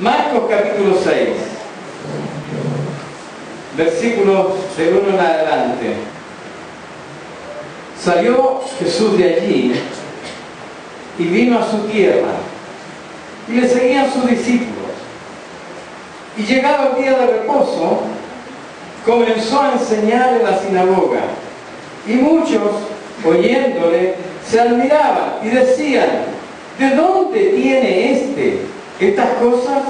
Marcos capítulo 6, versículos del 1 en adelante. Salió Jesús de allí y vino a su tierra, y le seguían sus discípulos. Y llegado el día de reposo, comenzó a enseñar en la sinagoga, y muchos, oyéndole, se admiraban y decían: ¿de dónde tiene estas cosas?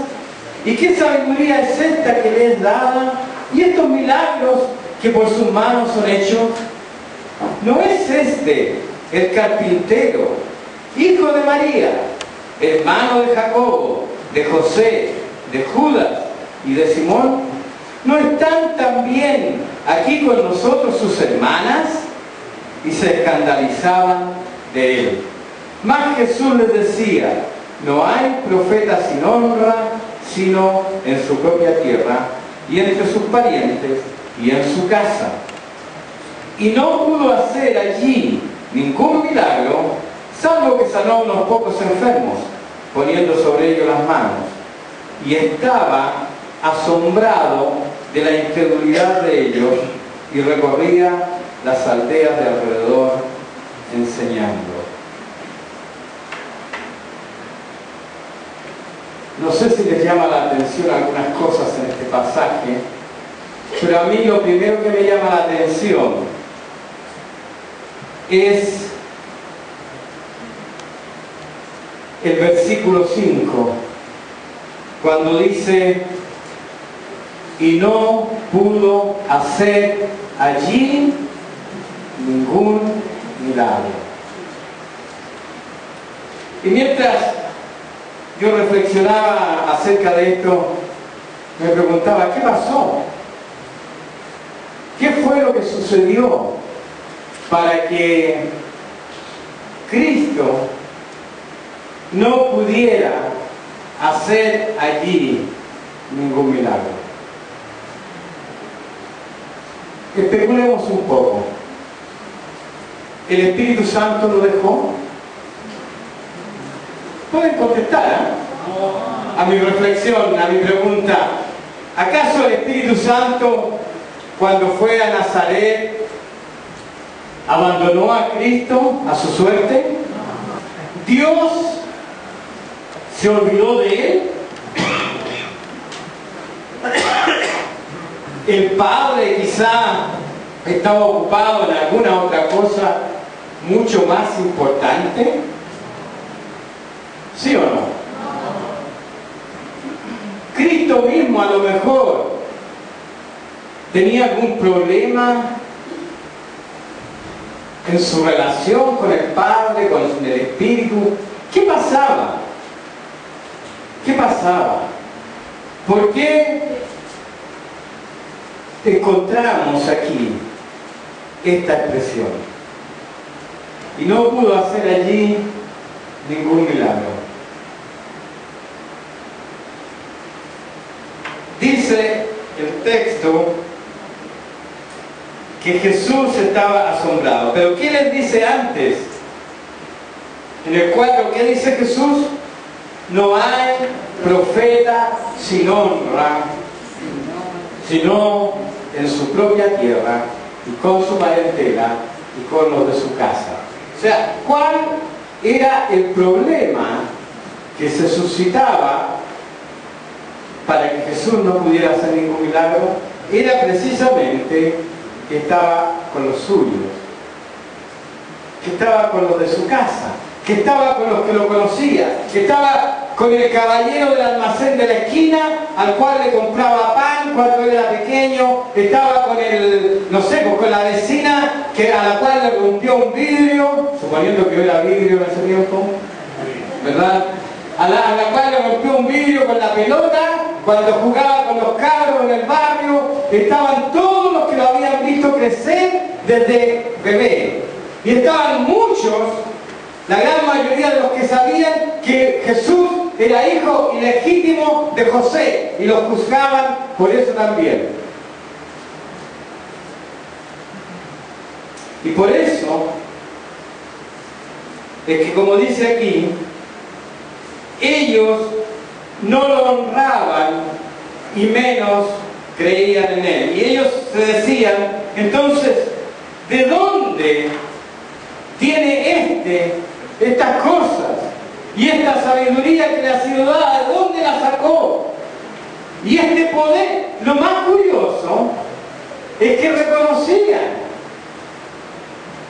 ¿Y qué sabiduría es esta que le es dada? ¿Y estos milagros que por sus manos son hechos? ¿No es este el carpintero, hijo de María, hermano de Jacobo, de José, de Judas y de Simón? ¿No están también aquí con nosotros sus hermanas? Y se escandalizaban de él. Mas Jesús les decía: no hay profeta sin honra, sino en su propia tierra, y entre sus parientes, y en su casa. Y no pudo hacer allí ningún milagro, salvo que sanó a unos pocos enfermos, poniendo sobre ellos las manos. Y estaba asombrado de la incredulidad de ellos, y recorría las aldeas de alrededor enseñando. No sé si les llama la atención algunas cosas en este pasaje, pero a mí lo primero que me llama la atención es el versículo 5, cuando dice: y no pudo hacer allí ningún milagro. Y mientras yo reflexionaba acerca de esto, me preguntaba: ¿qué pasó? ¿Qué fue lo que sucedió para que Cristo no pudiera hacer allí ningún milagro? Especulemos un poco. ¿El Espíritu Santo lo dejó? Pueden contestar, ¿eh? A mi reflexión, a mi pregunta. ¿Acaso el Espíritu Santo, cuando fue a Nazaret, abandonó a Cristo a su suerte? ¿Dios se olvidó de él? ¿El Padre quizá estaba ocupado en alguna otra cosa mucho más importante? ¿Sí o no? Cristo mismo a lo mejor tenía algún problema en su relación con el Padre, con el Espíritu. ¿Qué pasaba? ¿Qué pasaba? ¿Por qué encontramos aquí esta expresión? Y no pudo hacer allí ningún milagro. Dice el texto que Jesús estaba asombrado. Pero ¿qué les dice antes? En el 4, ¿qué dice Jesús? No hay profeta sin honra, sino en su propia tierra, y con su parentela, y con los de su casa. O sea, ¿cuál era el problema que se suscitaba para que Jesús no pudiera hacer ningún milagro? Era precisamente que estaba con los suyos, que estaba con los de su casa, que estaba con los que lo conocían, que estaba con el caballero del almacén de la esquina al cual le compraba pan cuando él era pequeño, estaba con el, no sé, con la vecina a la cual le rompió un vidrio, suponiendo que era vidrio en ese tiempo, ¿verdad? A la cual le rompió un vidrio con la pelota, cuando jugaba con los cabros en el barrio. Estaban todos los que lo habían visto crecer desde bebé, y estaban muchos, la gran mayoría de los que sabían que Jesús era hijo ilegítimo de José, y lo juzgaban por eso también. Y por eso es que, como dice aquí, ellos no lo honraban y menos creían en él. Y ellos se decían, entonces, ¿de dónde tiene estas cosas y esta sabiduría que le ha sido dada? ¿De dónde la sacó? Y este poder, lo más curioso es que reconocían.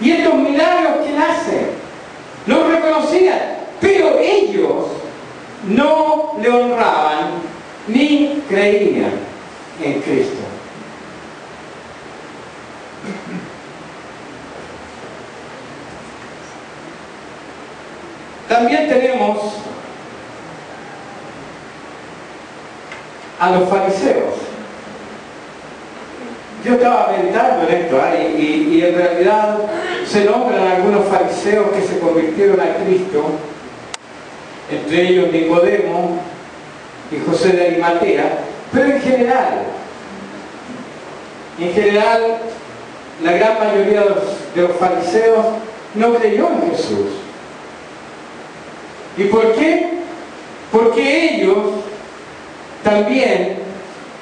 Y estos milagros que él hace, los reconocían, pero ellos no le honraban ni creían en Cristo. También tenemos a los fariseos. Yo estaba meditando en esto, y en realidad se nombran algunos fariseos que se convirtieron a Cristo, entre ellos Nicodemo y José de Arimatea, pero en general, la gran mayoría de los fariseos no creyó en Jesús. ¿Y por qué? Porque ellos también,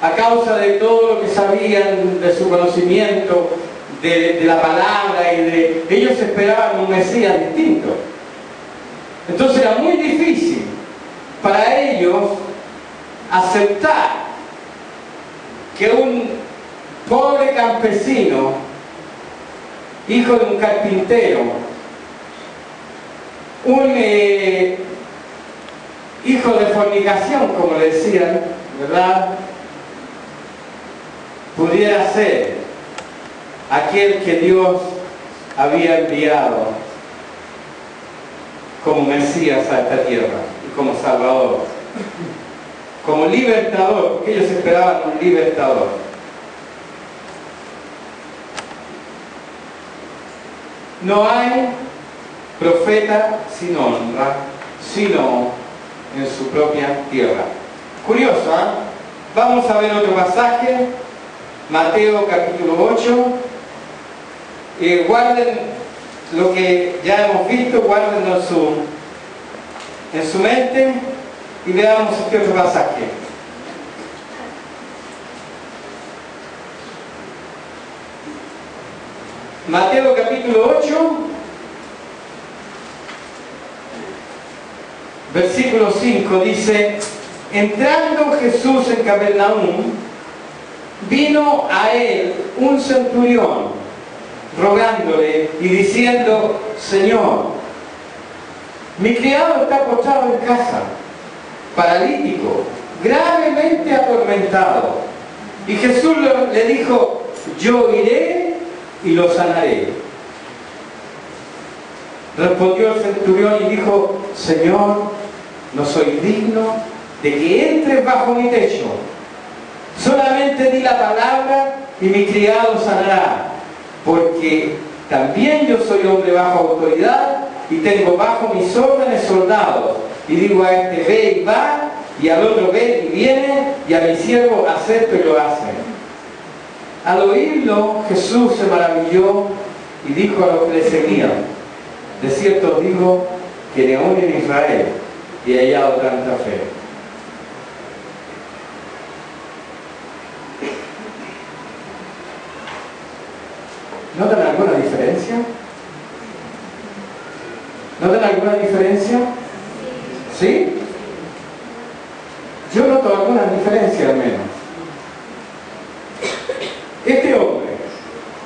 a causa de todo lo que sabían de su conocimiento, de la palabra, ellos esperaban un Mesías distinto. Entonces era muy difícil para ellos aceptar que un pobre campesino, hijo de un carpintero, un hijo de fornicación, como le decían, ¿verdad?, pudiera ser aquel que Dios había enviado como Mesías a esta tierra y como Salvador, como libertador, porque ellos esperaban un libertador. No hay profeta sin honra, sino en su propia tierra. Curioso, ¿eh? Vamos a ver otro pasaje, Mateo capítulo 8. Guarden lo que ya hemos visto, guárdenlo en su mente y veamos este otro pasaje. Mateo capítulo 8, versículo 5 dice: entrando Jesús en Capernaum, vino a él un centurión rogándole y diciendo: Señor, mi criado está postrado en casa, paralítico, gravemente atormentado. Y Jesús le dijo: yo iré y lo sanaré. Respondió el centurión y dijo: Señor, no soy digno de que entres bajo mi techo. Solamente di la palabra y mi criado sanará, porque también yo soy hombre bajo autoridad y tengo bajo mis órdenes soldados. Y digo a este: ve y va, y al otro: ve y viene, y a mi siervo: haz esto, y lo hace. Al oírlo, Jesús se maravilló y dijo a los que le seguían: de cierto os digo que ni aún en Israel he hallado tanta fe. ¿Notan alguna diferencia? ¿Notan alguna diferencia? ¿Sí? Yo noto alguna diferencia al menos. Este hombre,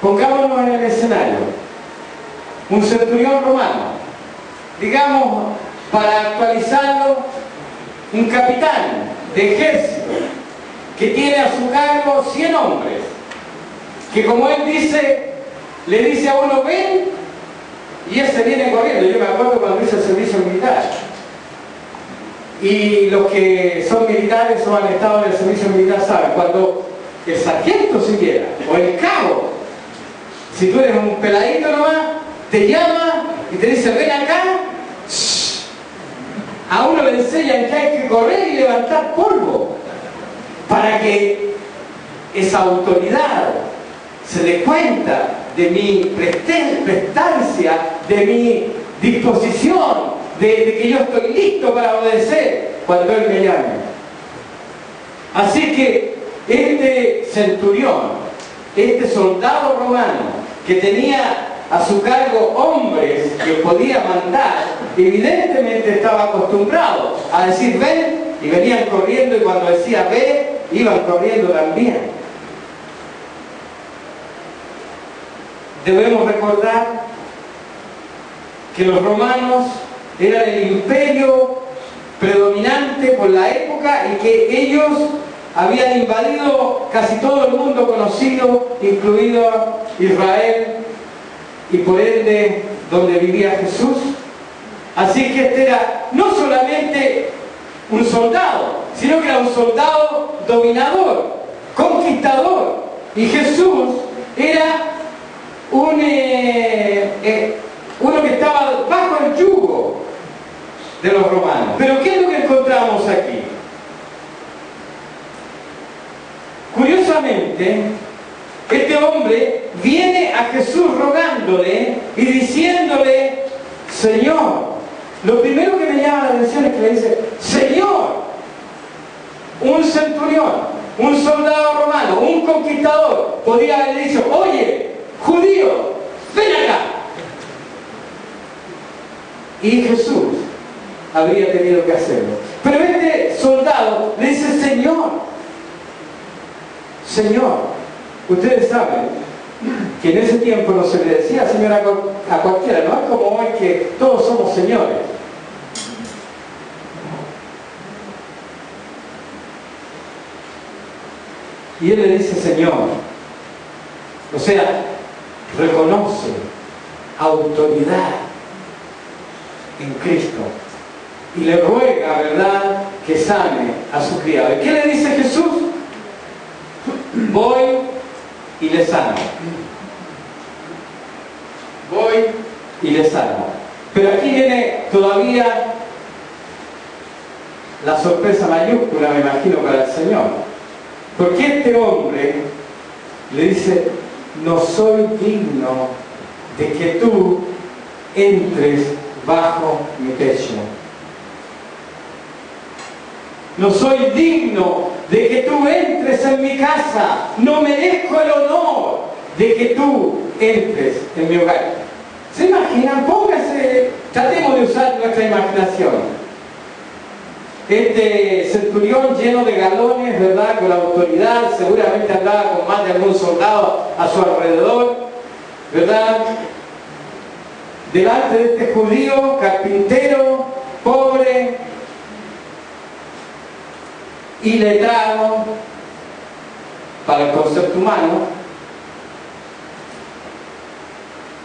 pongámonos en el escenario, un centurión romano, digamos, para actualizarlo, un capitán de ejército que tiene a su cargo 100 hombres, que, como él dice, le dice a uno: ven, y ese viene corriendo. Yo me acuerdo cuando hice el servicio militar, y los que son militares o han estado en el servicio militar saben, cuando el sargento siquiera, o el cabo, si tú eres un peladito nomás, te llama y te dice: ven acá, a uno le enseñan que hay que correr y levantar polvo para que esa autoridad se dé cuenta de mi prestancia, de mi disposición, de que yo estoy listo para obedecer cuando él me llame. Así que este centurión, este soldado romano, que tenía a su cargo hombres que podía mandar, evidentemente estaba acostumbrado a decir ven, y venían corriendo, y cuando decía ve, iban corriendo también. Debemos recordar que los romanos eran el imperio predominante por la época y que ellos habían invadido casi todo el mundo conocido, incluido Israel, y por ende donde vivía Jesús. Así que este era no solamente un soldado, sino que era un soldado dominador, conquistador. Y Jesús era uno que estaba bajo el yugo de los romanos. Pero ¿qué es lo que encontramos aquí? Curiosamente, este hombre viene a Jesús rogándole y diciéndole, Señor. Lo primero que me llama la atención es que le dice, Señor. Un centurión, un soldado romano, un conquistador, podría haberle dicho, oye, judío, ven acá. Y Jesús habría tenido que hacerlo. Pero este soldado le dice, Señor. Señor, ustedes saben que en ese tiempo no se le decía Señor a cualquiera, no es como hoy que todos somos señores. Y él le dice Señor, o sea, reconoce autoridad en Cristo y le ruega, ¿verdad?, que sane a su criado. ¿Y qué le dice Jesús? Voy y le sano. Voy y le sano. Pero aquí viene todavía la sorpresa mayúscula, me imagino, para el Señor. Porque este hombre le dice, no soy digno de que tú entres bajo mi techo. No soy digno de que tú entres en mi casa. No merezco el honor de que tú entres en mi hogar. ¿Se imaginan? Póngase, tratemos de usar nuestra imaginación. Este centurión lleno de galones, ¿verdad?, con la autoridad, seguramente andaba con más de algún soldado a su alrededor, ¿verdad? Delante de este judío, carpintero, pobre, iletrado, para el concepto humano,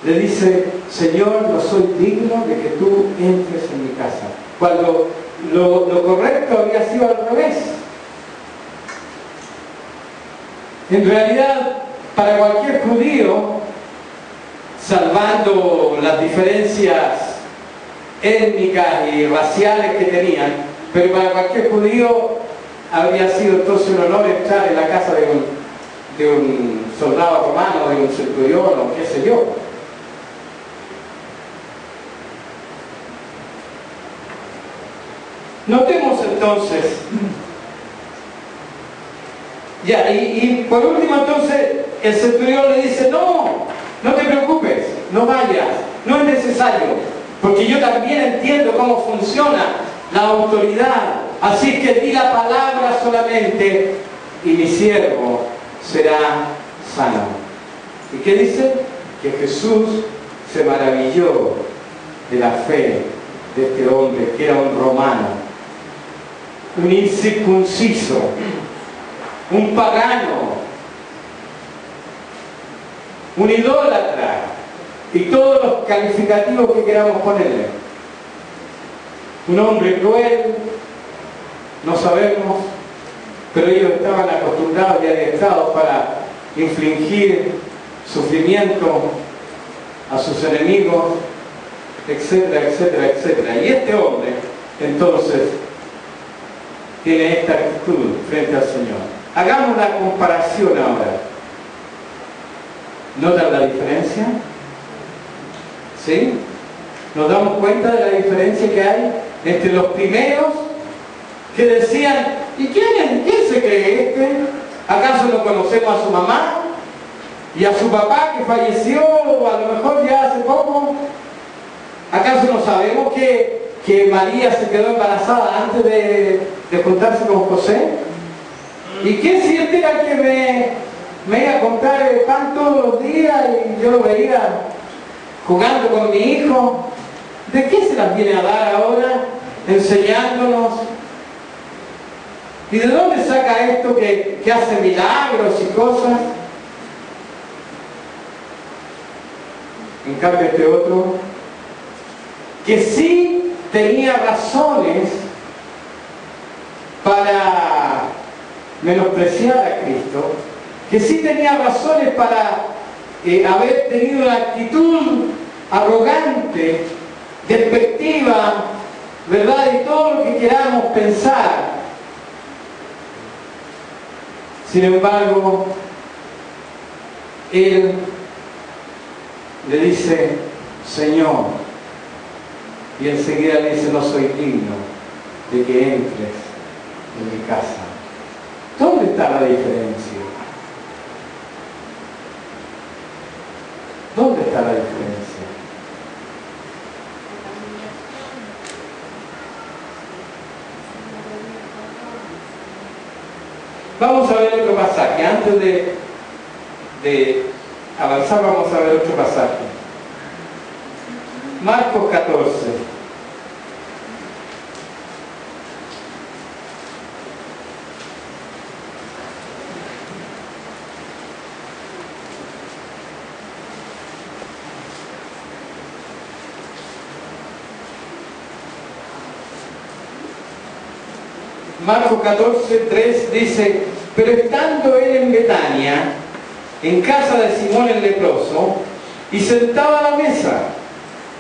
le dice, Señor, no soy digno de que tú entres en mi casa. Cuando lo correcto habría sido al revés. En realidad, para cualquier judío, salvando las diferencias étnicas y raciales que tenían, pero para cualquier judío habría sido entonces un honor entrar en la casa de un soldado romano, de un centurión o qué sé yo. Notemos entonces, ya, y por último entonces el centurión le dice, no te preocupes, no vayas, no es necesario, porque yo también entiendo cómo funciona la autoridad, así que di la palabra solamente y mi siervo será sano. ¿Y qué dice? Que Jesús se maravilló de la fe de este hombre, que era un romano, un incircunciso, un pagano, un idólatra y todos los calificativos que queramos ponerle. Un hombre cruel, no sabemos, pero ellos estaban acostumbrados y adiestrados para infligir sufrimiento a sus enemigos, etcétera, etcétera, etcétera. Y este hombre, entonces, tiene esta actitud frente al Señor. Hagamos la comparación ahora. ¿Notan la diferencia? ¿Sí? ¿Nos damos cuenta de la diferencia que hay entre los primeros que decían, ¿Y quién se cree este? ¿Acaso no conocemos a su mamá? ¿Y a su papá que falleció o a lo mejor ya hace poco? ¿Acaso no sabemos que María se quedó embarazada antes de juntarse con José? ¿Y quién si este era el que me iba a comprar el pan todos los días y yo lo veía jugando con mi hijo? ¿De qué se las viene a dar ahora? Enseñándonos. ¿Y de dónde saca esto que hace milagros y cosas? En cambio este otro, que sí tenía razones para menospreciar a Cristo, que sí tenía razones para haber tenido una actitud arrogante, despectiva, ¿verdad? Y todo lo que queramos pensar. Sin embargo, él le dice, Señor, y enseguida le dice, no soy digno de que entres en mi casa. ¿Dónde está la diferencia? ¿Dónde está la diferencia? Vamos a ver otro pasaje. Antes de avanzar, vamos a ver otro pasaje. Marcos 14. Marcos 14, 3 dice, pero estando él en Betania, en casa de Simón el leproso, y sentado a la mesa,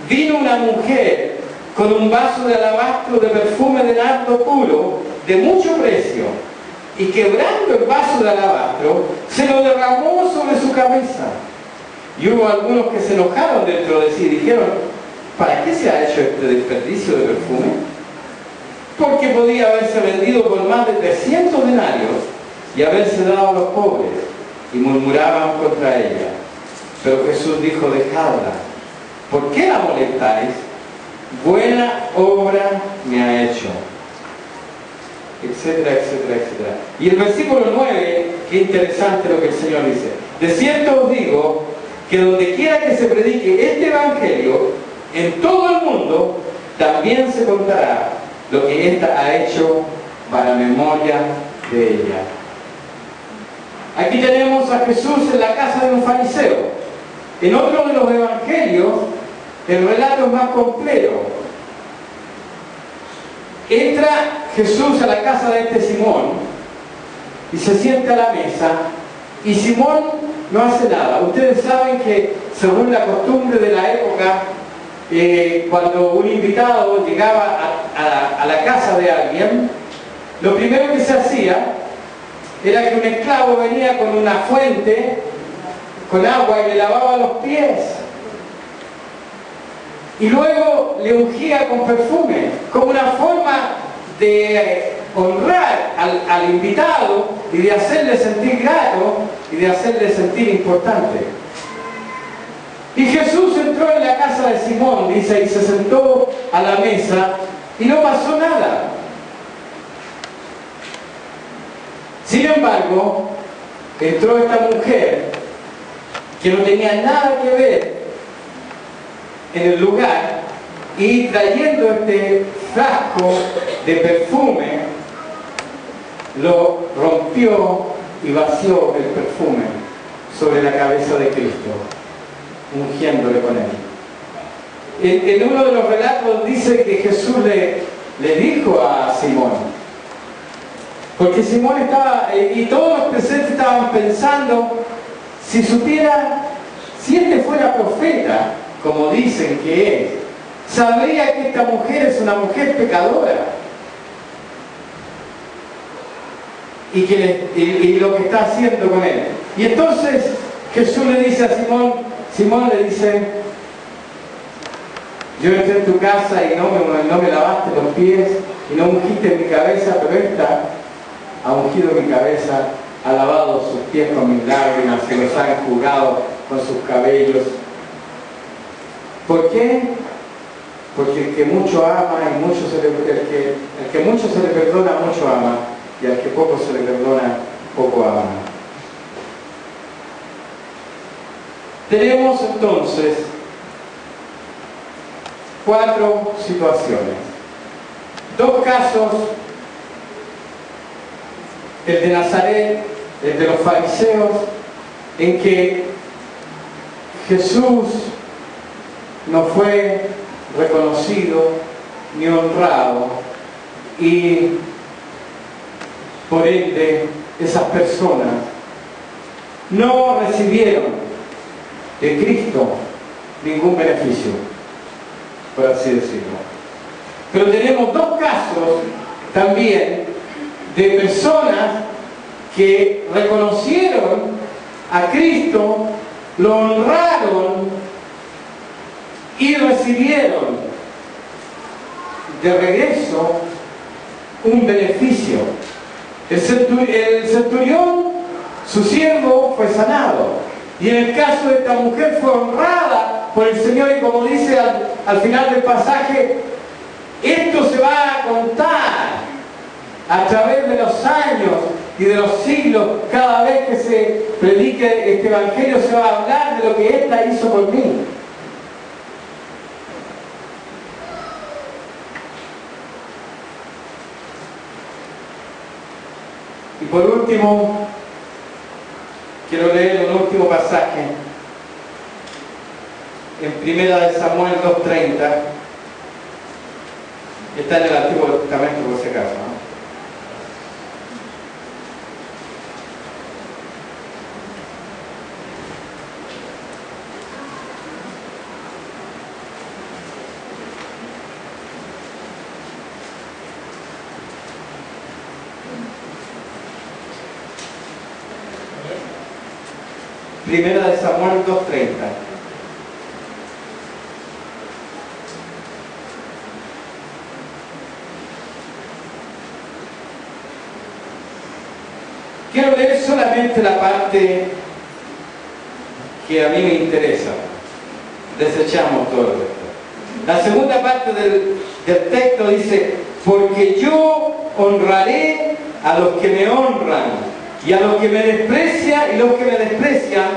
vino una mujer con un vaso de alabastro de perfume de nardo puro, de mucho precio, y quebrando el vaso de alabastro, se lo derramó sobre su cabeza. Y hubo algunos que se enojaron dentro de sí y dijeron, ¿para qué se ha hecho este desperdicio de perfume? Porque podía haberse vendido por más de 300 denarios y haberse dado a los pobres, y murmuraban contra ella. Pero Jesús dijo, dejadla, ¿por qué la molestáis? Buena obra me ha hecho. Etcétera, etcétera, etcétera. Y el versículo 9, qué interesante lo que el Señor dice. De cierto os digo, que donde quiera que se predique este evangelio, en todo el mundo, también se contará lo que ésta ha hecho para memoria de ella. Aquí tenemos a Jesús en la casa de un fariseo. En otro de los evangelios, el relato es más completo. Entra Jesús a la casa de este Simón y se sienta a la mesa, y Simón no hace nada. Ustedes saben que, según la costumbre de la época, cuando un invitado llegaba a la casa de alguien, lo primero que se hacía era que un esclavo venía con una fuente con agua y le lavaba los pies, y luego le ungía con perfume, como una forma de honrar al invitado y de hacerle sentir grato y de hacerle sentir importante. Y Jesús entró en la casa de Simón, dice, y se sentó a la mesa y no pasó nada. Sin embargo, entró esta mujer que no tenía nada que ver en el lugar, y trayendo este frasco de perfume, lo rompió y vació el perfume sobre la cabeza de Cristo, ungiéndole con él. En uno de los relatos dice que Jesús le dijo a Simón, porque Simón estaba, y todos los presentes estaban pensando, si supiera, si este fuera profeta, como dicen que es, sabría que esta mujer es una mujer pecadora, y lo que está haciendo con él. Y entonces Jesús le dice a Simón, Simón le dice, yo entré en tu casa y no me lavaste los pies y no ungiste mi cabeza, pero esta ha ungido mi cabeza, ha lavado sus pies con mis lágrimas y los ha enjugado con sus cabellos. ¿Por qué? Porque el que mucho ama y mucho el que mucho se le perdona, mucho ama, y al que poco se le perdona, poco ama. Tenemos entonces 4 situaciones. 2 casos, el de Nazaret, el de los fariseos, en que Jesús no fue reconocido ni honrado, y por ende esas personas no recibieron de Cristo ningún beneficio, por así decirlo. Pero tenemos 2 casos también de personas que reconocieron a Cristo, lo honraron y recibieron de regreso un beneficio. El centurión, su siervo, fue sanado. Y en el caso de esta mujer fue honrada por el Señor, y como dice al final del pasaje, esto se va a contar a través de los años y de los siglos. Cada vez que se predique este evangelio se va a hablar de lo que ésta hizo por mí. Y por último, quiero leer un último pasaje en 1 Samuel 2:30, que está en el Antiguo Testamento por si acaso, ¿no? Primera de Samuel 2:30. Quiero leer solamente la parte que a mí me interesa. Desechamos todo el resto. La segunda parte del texto dice: porque yo honraré a los que me honran, y a los que me desprecian, y los que me desprecian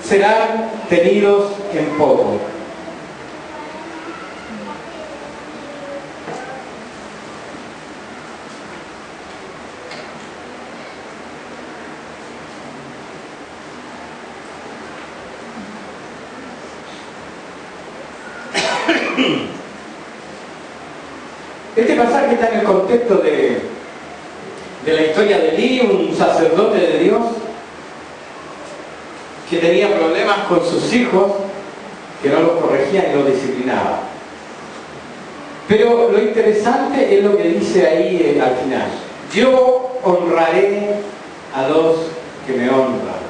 serán tenidos en poco. Este pasaje está en el contexto de la historia de Elí, un sacerdote de Dios que tenía problemas con sus hijos, que no los corregía ni los disciplinaba. Pero lo interesante es lo que dice ahí al final: yo honraré a los que me honran,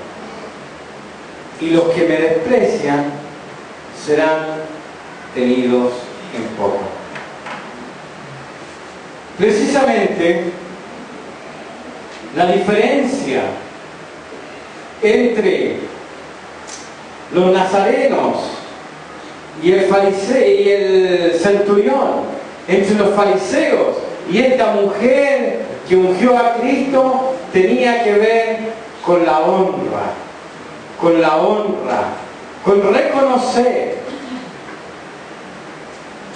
y los que me desprecian serán tenidos en poco. Precisamente la diferencia entre los nazarenos y el fariseo y el centurión, entre los fariseos y esta mujer que ungió a Cristo, tenía que ver con la honra, con reconocer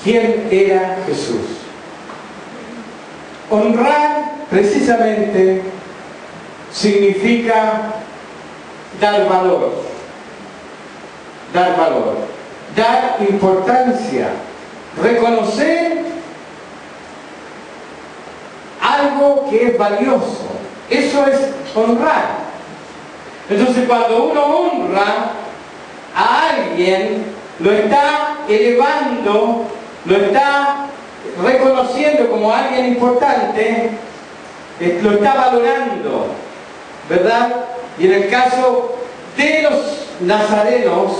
quién era Jesús. Honrar precisamente significa dar valor, dar importancia, reconocer algo que es valioso. Eso es honrar. Entonces, cuando uno honra a alguien, lo está elevando, lo está reconociendo como alguien importante, lo está valorando, ¿verdad? Y en el caso de los nazarenos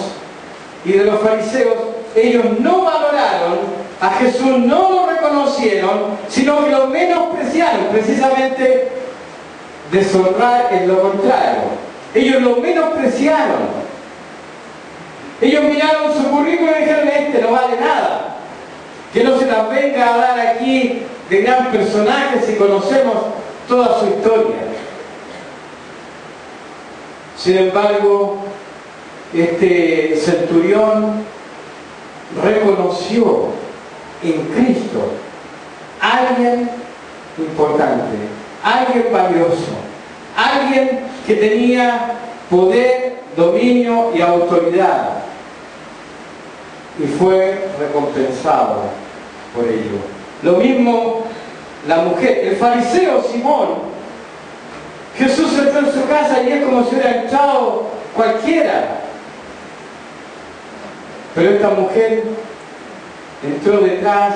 y de los fariseos, ellos no valoraron a Jesús, no lo reconocieron, sino que lo menospreciaron, precisamente deshonrar en lo contrario. Ellos lo menospreciaron. Ellos miraron su currículum y dijeron: este no vale nada. Que no se las venga a dar aquí de gran personaje si conocemos toda su historia. Sin embargo, este centurión reconoció en Cristo a alguien importante, alguien valioso, alguien que tenía poder, dominio y autoridad, y fue recompensado por ello. Lo mismo la mujer, el fariseo Simón. Jesús entró en su casa y es como si hubiera entrado cualquiera. Pero esta mujer entró detrás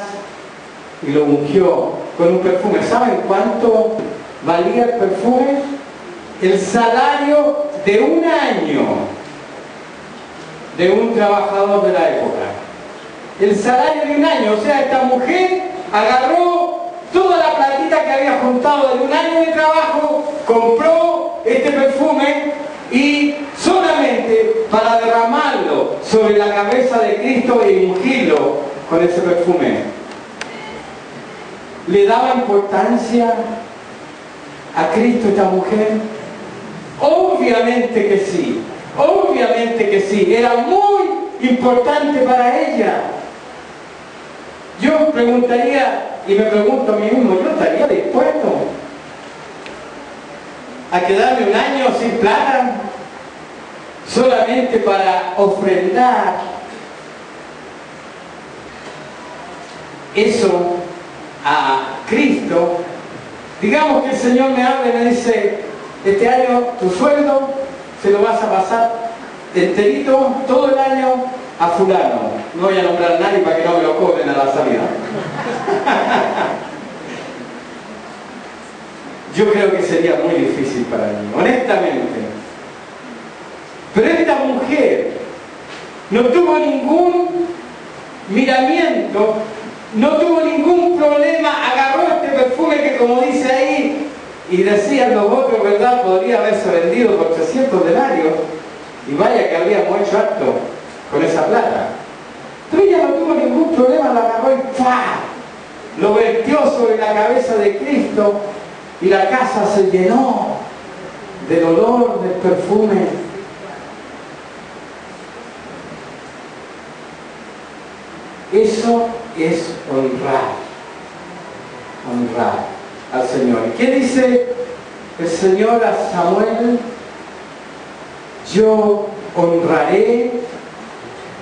y lo ungió con un perfume. ¿Saben cuánto valía el perfume? El salario de un año de un trabajador de la época. El salario de un año. O sea, esta mujer agarró toda la platita que había juntado de un año de trabajo, compró este perfume y solamente para derramarlo sobre la cabeza de Cristo y ungirlo con ese perfume. ¿Le daba importancia a Cristo esta mujer? Obviamente que sí, obviamente que sí, era muy importante para ella. Yo preguntaría, y me pregunto a mí mismo, ¿yo estaría dispuesto a quedarme un año sin plata solamente para ofrendar eso a Cristo? Digamos que el Señor me habla y me dice: este año tu sueldo se lo vas a pasar enterito, todo el año, a fulano. No voy a nombrar a nadie para que no me lo cobren a la salida. Yo creo que sería muy difícil para mí, honestamente. Pero esta mujer no tuvo ningún miramiento, no tuvo ningún problema, agarró este perfume que, como dice ahí, y decían los otros, ¿verdad?, podría haberse vendido por 300 denarios, y vaya que habríamos hecho acto con esa plata. Pero ella no tuvo ningún problema, la agarró y ¡fua!, lo vertió sobre la cabeza de Cristo, y la casa se llenó del olor del perfume. Eso es honrar al Señor. ¿Y qué dice el Señor a Samuel? Yo honraré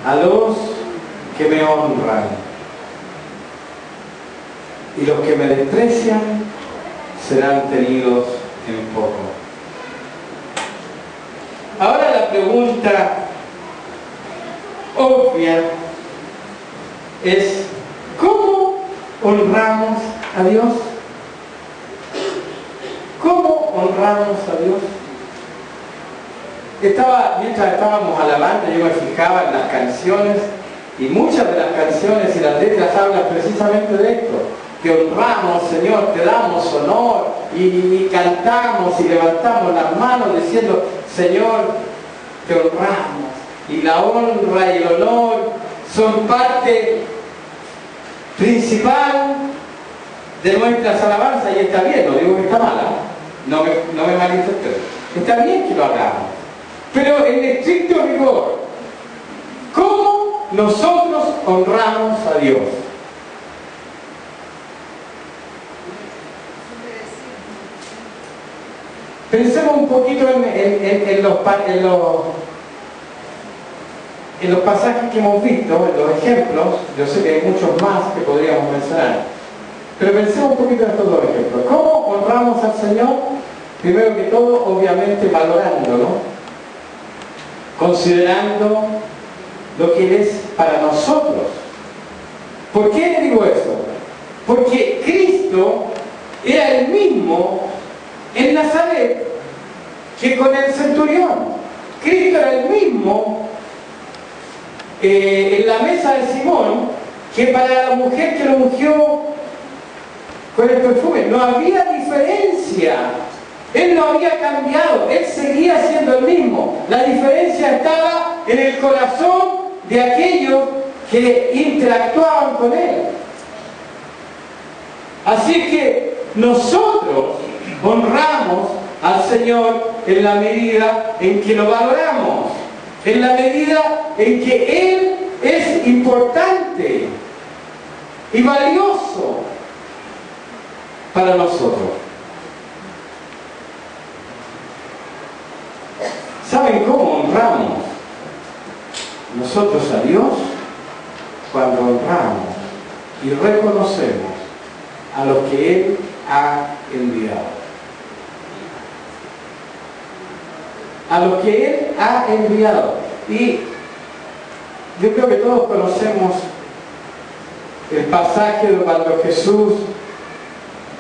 a los que me honran, y los que me desprecian serán tenidos en poco. Ahora la pregunta obvia es: ¿cómo honramos a Dios? ¿Cómo honramos a Dios? Mientras estábamos alabando, yo me fijaba en las canciones, y muchas de las canciones y las letras hablan precisamente de esto: te honramos, Señor, te damos honor, y cantamos y levantamos las manos diciendo: Señor, te honramos. Y la honra y el honor son parte principal de nuestras alabanzas, y está bien, no digo que está mala, no me malinterpreten, está bien que lo hagamos, pero en estricto rigor, ¿cómo nosotros honramos a Dios? Pensemos un poquito en los pasajes que hemos visto, en los ejemplos. Yo sé que hay muchos más que podríamos mencionar, pero pensemos un poquito en estos dos ejemplos. ¿Cómo honramos al Señor? Primero que todo, obviamente, valorándolo, considerando lo que Él es para nosotros. ¿Por qué le digo eso? Porque Cristo era el mismo en Nazaret que con el centurión. Cristo era el mismo en la mesa de Simón que para la mujer que lo ungió con el perfume. No había diferencia Él no había cambiado, Él seguía siendo el mismo. La diferencia estaba en el corazón de aquellos que interactuaban con Él. Así que nosotros honramos al Señor en la medida en que lo valoramos, en la medida en que Él es importante y valioso para nosotros. ¿Saben cómo honramos nosotros a Dios? Cuando honramos y reconocemos a los que Él ha enviado. A los que Él ha enviado. Y yo creo que todos conocemos el pasaje de cuando Jesús,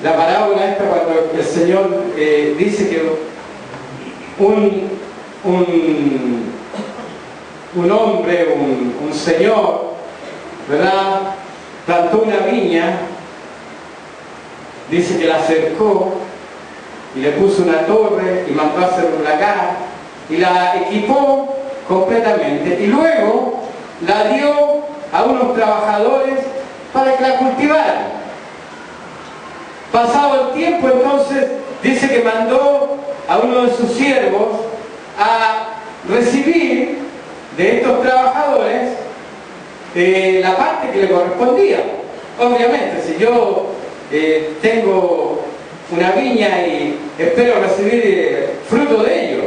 la parábola esta, cuando el Señor dice que un hombre, un señor, ¿verdad?, plantó una viña, dice que la acercó y le puso una torre y mandó a hacer un lagar y la equipó completamente y luego la dio a unos trabajadores para que la cultivaran. Pasado el tiempo, entonces dice que mandó a uno de sus siervos a recibir de estos trabajadores la parte que le correspondía. Obviamente, si yo tengo una viña y espero recibir fruto de ello,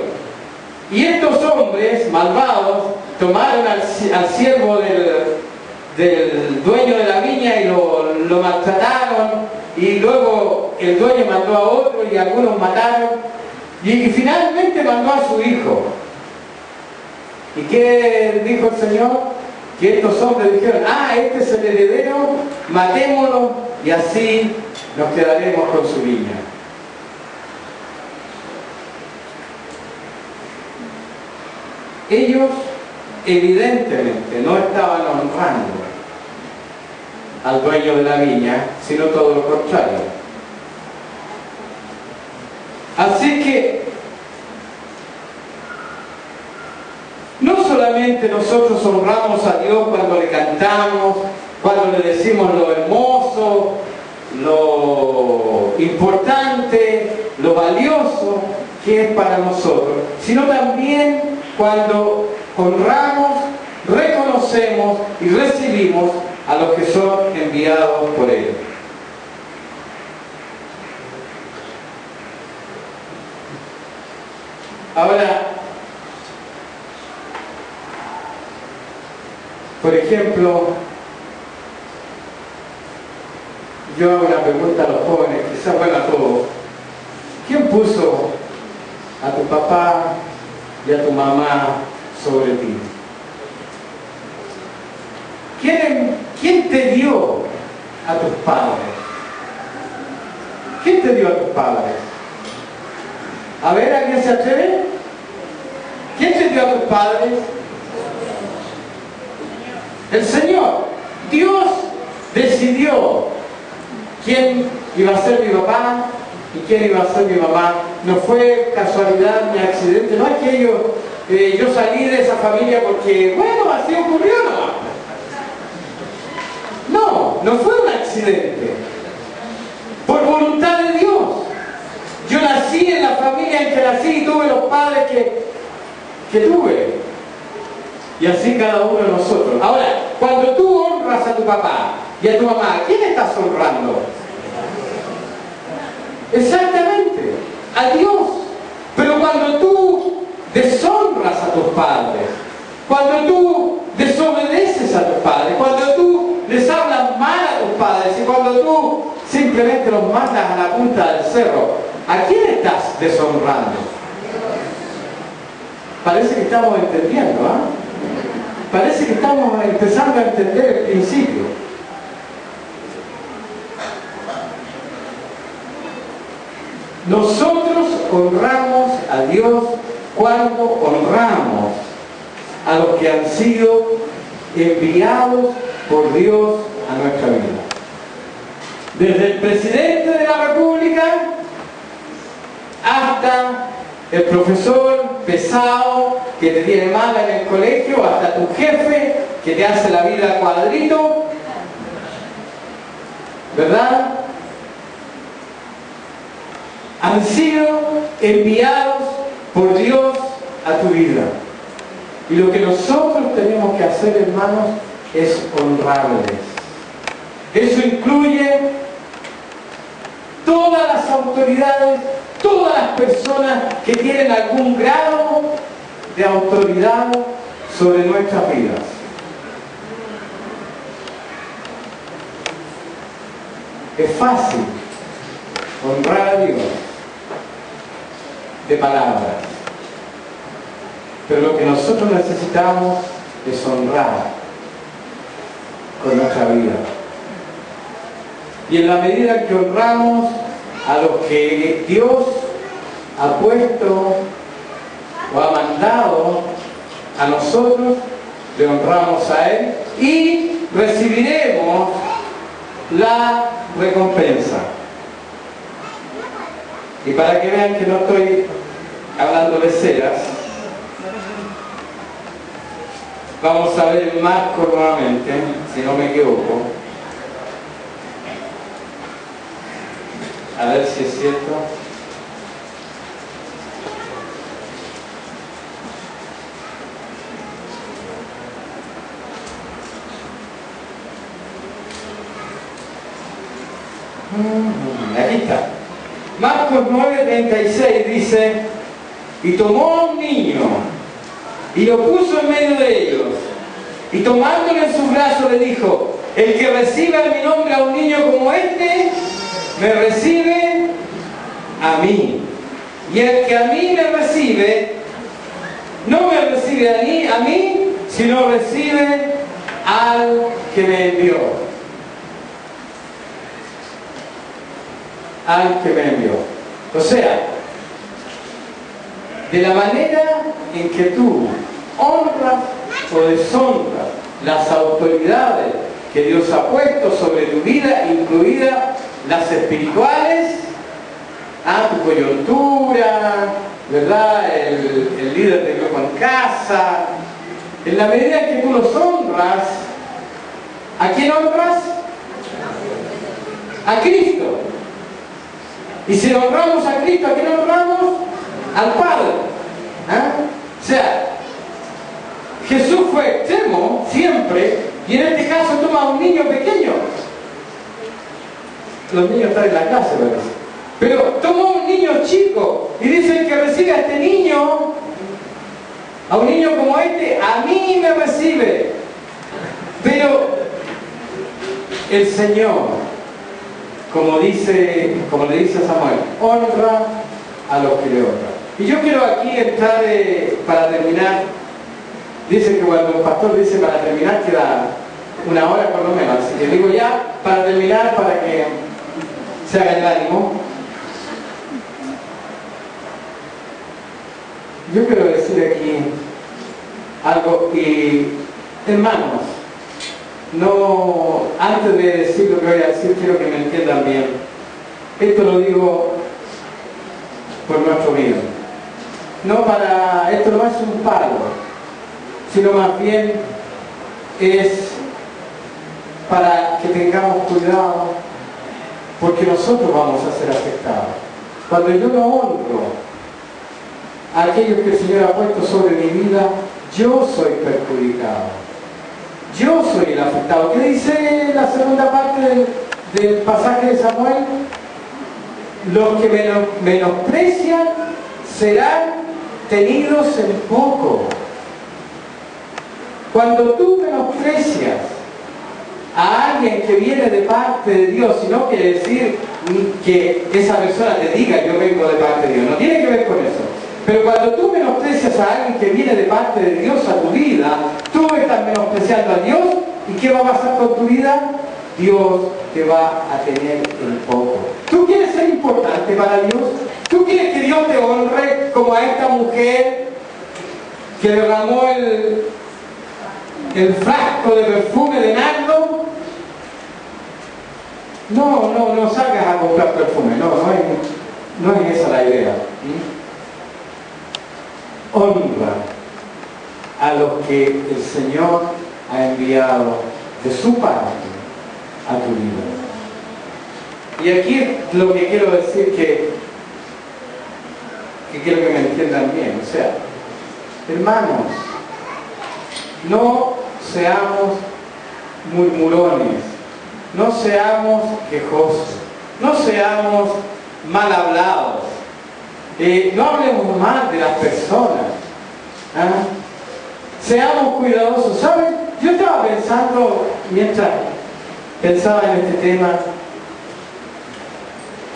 y estos hombres malvados tomaron al siervo del dueño de la viña y lo maltrataron, y luego el dueño mandó a otro y algunos mataron, y finalmente mandó a su hijo. ¿Y qué dijo el Señor? Que estos hombres dijeron: ah, este es el heredero, matémoslo y así nos quedaremos con su viña. Ellos evidentemente no estaban honrando al dueño de la viña, sino todo lo contrario. Así que no solamente nosotros honramos a Dios cuando le cantamos, cuando le decimos lo hermoso, lo importante, lo valioso que es para nosotros, sino también cuando honramos, reconocemos y recibimos a los que son enviados por Él. Ahora, por ejemplo, yo hago una pregunta a los jóvenes, quizás bueno a todos. ¿Quién puso a tu papá y a tu mamá sobre ti? ¿Quién te dio a tus padres? ¿Quién te dio a tus padres? A ver, ¿alguien se atreve? ¿Quién te dio a tus padres? El Señor. Dios decidió quién iba a ser mi papá y quién iba a ser mi mamá. No fue casualidad ni accidente, no es que yo salí de esa familia porque, bueno, así ocurrió, no fue un accidente. Por voluntad de Dios. Yo nací en la familia en que nací y tuve los padres que tuve. Y así cada uno de nosotros. Ahora, cuando tú honras a tu papá y a tu mamá, ¿a quién estás honrando? Exactamente, a Dios. Pero cuando tú deshonras a tus padres, cuando tú desobedeces a tus padres, cuando tú les hablas mal a tus padres y cuando tú simplemente los mandas a la punta del cerro, ¿a quién estás deshonrando? Parece que estamos entendiendo, Parece que estamos empezando a entender el principio. Nosotros honramos a Dios cuando honramos a los que han sido enviados por Dios a nuestra vida. Desde el presidente de la República hasta mata, el profesor pesado que te tiene mal en el colegio, hasta tu jefe que te hace la vida cuadrito, ¿verdad? Han sido enviados por Dios a tu vida. Y lo que nosotros tenemos que hacer, hermanos, es honrarles. Eso incluye todas las autoridades, todas las personas que tienen algún grado de autoridad sobre nuestras vidas. Es fácil honrar a Dios de palabras, pero lo que nosotros necesitamos es honrar con nuestra vida. Y en la medida que honramos a los que Dios ha puesto o ha mandado a nosotros, le honramos a Él y recibiremos la recompensa. Y para que vean que no estoy hablando de ceras, vamos a ver el marco nuevamente, si no me equivoco. A ver si es cierto. Aquí está. Marcos 9:36 dice: y tomó a un niño y lo puso en medio de ellos, y tomándolo en sus brazos le dijo: el que reciba en mi nombre a un niño como este, me recibe a mí. Y el que a mí me recibe, no me recibe a mí, sino recibe al que me envió. Al que me envió. O sea, de la manera en que tú honras o deshonras las autoridades que Dios ha puesto sobre tu vida, incluidas las espirituales, tu coyuntura, ¿verdad? El líder de grupo en casa, en la medida en que tú los honras, ¿a quién honras? A Cristo. Y si honramos a Cristo, ¿a quién honramos? Al Padre. O sea, Jesús fue extremo siempre, y en este caso toma a un niño pequeño. Los niños están en la clase, ¿verdad? Pero toma a un niño chico y dice: que recibe a este niño, a un niño como este, a mí me recibe. Pero el Señor, como le dice a Samuel, honra a los que le honran. Y yo quiero aquí entrar, para terminar, dice que cuando el pastor dice para terminar queda una hora por lo menos, así que digo ya para terminar, para que se haga el ánimo. Yo quiero decir aquí algo, y hermanos, no, antes de decir lo que voy a decir, quiero que me entiendan bien. Esto lo digo por nuestro bien. Esto no es un palo, sino más bien es para que tengamos cuidado, porque nosotros vamos a ser afectados. Cuando yo no honro a aquellos que el Señor ha puesto sobre mi vida, yo soy perjudicado. Yo soy el afectado. ¿Qué dice la segunda parte del pasaje de Samuel? Los que menosprecian serán tenidos en poco. Cuando tú menosprecias a alguien que viene de parte de Dios, y no quiere decir que esa persona te diga yo vengo de parte de Dios, no tiene que ver con eso. Pero cuando tú menosprecias a alguien que viene de parte de Dios a tu vida, tú estás menospreciando a Dios. ¿Y qué va a pasar con tu vida? Dios te va a tener en poco. ¿Tú quieres ser importante para Dios? ¿Tú quieres que Dios te honre como a esta mujer que derramó el frasco de perfume de nardo? No salgas a comprar perfume, no hay. No es esa la idea. Honra a los que el Señor ha enviado de su parte a tu vida. Y aquí lo que quiero decir que quiero que me entiendan bien. O sea, hermanos, no seamos murmurones, no seamos quejosos, no seamos mal hablados, no hablemos mal de las personas. ¿Ah? Seamos cuidadosos. ¿Saben? Yo estaba pensando, mientras pensaba en este tema,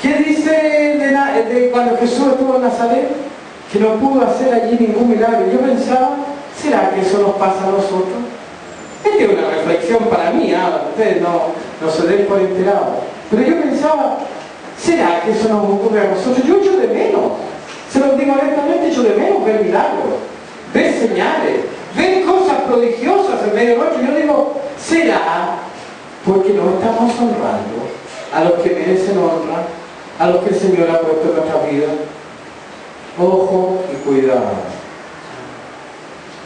¿qué dice de cuando Jesús estuvo en Nazaret? Que no pudo hacer allí ningún milagro. Yo pensaba, ¿será que eso nos pasa a nosotros? Esta es una reflexión para mí, ustedes no se den por enterados. Pero yo pensaba, ¿será que eso nos ocurre a nosotros? Yo echo de menos, se los digo honestamente, echo de menos ver milagros, ver señales, ver cosas prodigiosas en medio nuestro. Yo digo, ¿será porque no estamos honrando a los que merecen honra, a los que el Señor ha puesto en nuestra vida? Ojo y cuidado.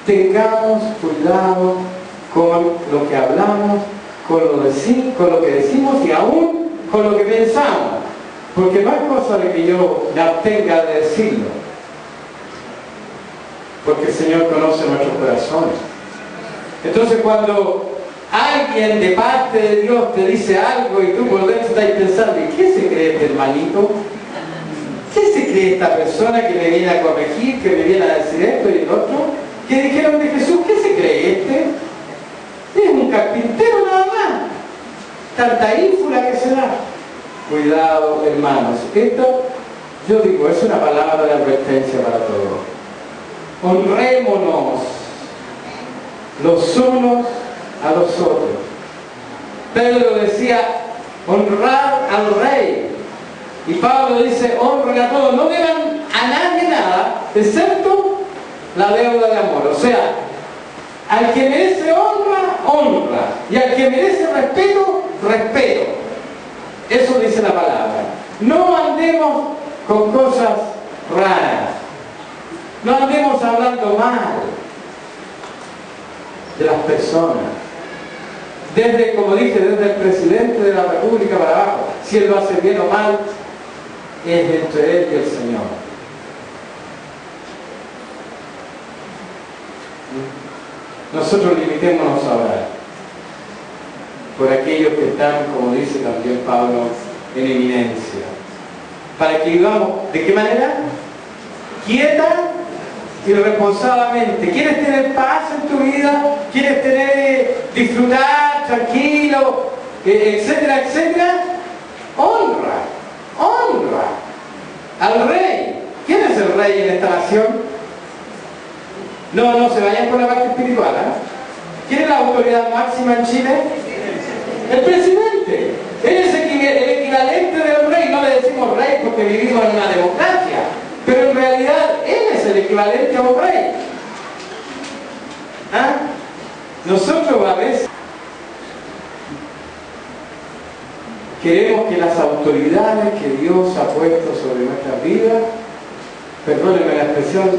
Tengamos cuidado con lo que hablamos, con lo que decimos y aún con lo que pensamos. Porque no es cosa de que yo me abstenga de decirlo. Porque el Señor conoce nuestros corazones. Entonces cuando alguien de parte de Dios te dice algo y tú por dentro estás pensando, ¿y qué se cree este hermanito? ¿Qué se cree esta persona que me viene a corregir, que me viene a decir esto y lo otro? ¿Qué dijeron de Jesús? ¿Qué se cree este? Es un carpintero nada más. Tanta ínfula que se da. Cuidado, hermanos. Esto, yo digo, es una palabra de advertencia para todos. Honrémonos los unos a los otros. Pedro decía, honrar al rey. Y Pablo dice, honren a todos. No deban a nadie nada, excepto la deuda de amor. O sea, al que merece honra, honra. Y al que merece respeto, respeto. Eso dice la palabra. No andemos con cosas raras. No andemos hablando mal de las personas. Desde, como dije, desde el presidente de la República para abajo. Si él lo hace bien o mal, es entre él y el Señor. Nosotros limitémonos a orar por aquellos que están, como dice también Pablo, en eminencia, para que vivamos, ¿de qué manera? Quieta y responsadamente. ¿Quieres tener paz en tu vida? ¿Quieres disfrutar tranquilo, etcétera, etcétera? Honra al rey. ¿Quién es el rey en esta nación? No se vayan por la parte espiritual, ¿eh? ¿Quién es la autoridad máxima en Chile? El presidente. Él es el equivalente del rey. No le decimos rey porque vivimos en una democracia, pero en realidad él es el equivalente a un rey. ¿Ah? Nosotros a veces queremos que las autoridades que Dios ha puesto sobre nuestras vidas, perdónenme la expresión,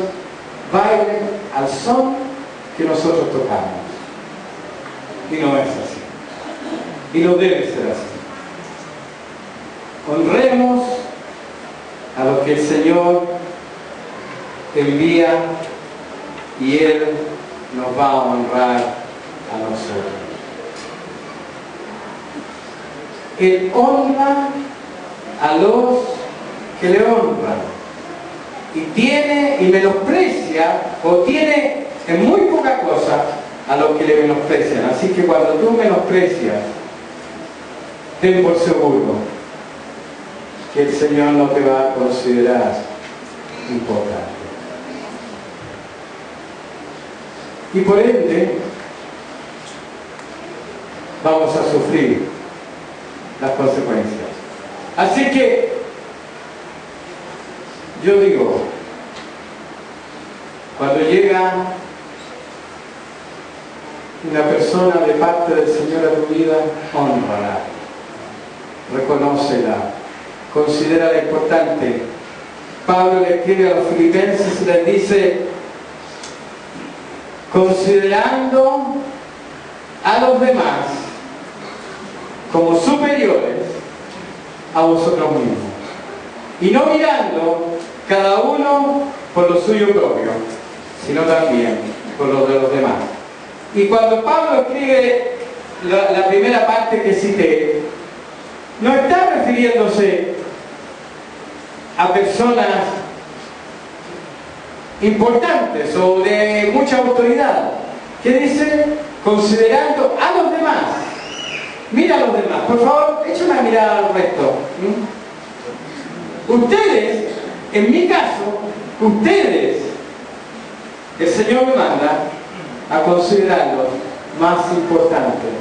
bailen al son que nosotros tocamos. Y no es así. Y no debe ser así. Honremos a los que el Señor envía y Él nos va a honrar a nosotros. Él honra a los que le honran y menosprecia o tiene en muy poca cosa a los que le menosprecian. Así que cuando tú menosprecias, ten por seguro que el Señor no te va a considerar importante. Y por ende vamos a sufrir las consecuencias. Así que yo digo, cuando llega una persona de parte del Señor a tu vida, hónrala, reconócela, considérala importante, Pablo le escribe a los filipenses y les dice: considerando a los demás como superiores a vosotros mismos, y no mirando cada uno por lo suyo propio, sino también por lo de los demás. Y cuando Pablo escribe la primera parte que cité, no está refiriéndose a personas importantes o de mucha autoridad, que dice considerando a los demás. Mira a los demás, por favor, echa una mirada al resto. Ustedes, en mi caso, ustedes, el Señor me manda a considerarlos más importantes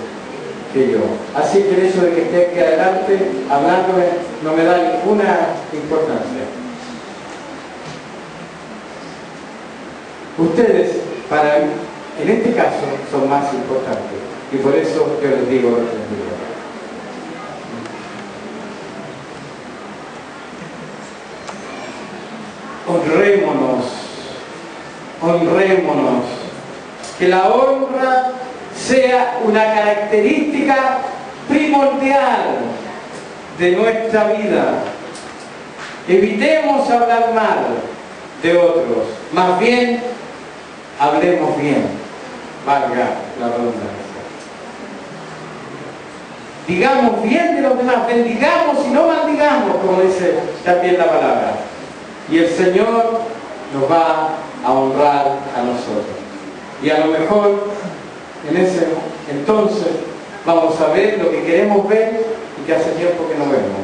que yo. Así que el hecho de que esté aquí adelante hablándome no me da ninguna importancia. Ustedes, en este caso, son más importantes. Y por eso yo les digo lo que les digo. Honrémonos. Que la honra sea una característica primordial de nuestra vida. Evitemos hablar mal de otros, más bien hablemos bien, valga la redundancia. Digamos bien de los demás, bendigamos y no maldigamos, como dice también la palabra. Y el Señor nos va a honrar a nosotros. Y a lo mejor en ese entonces vamos a ver lo que queremos ver y que hace tiempo que no vemos.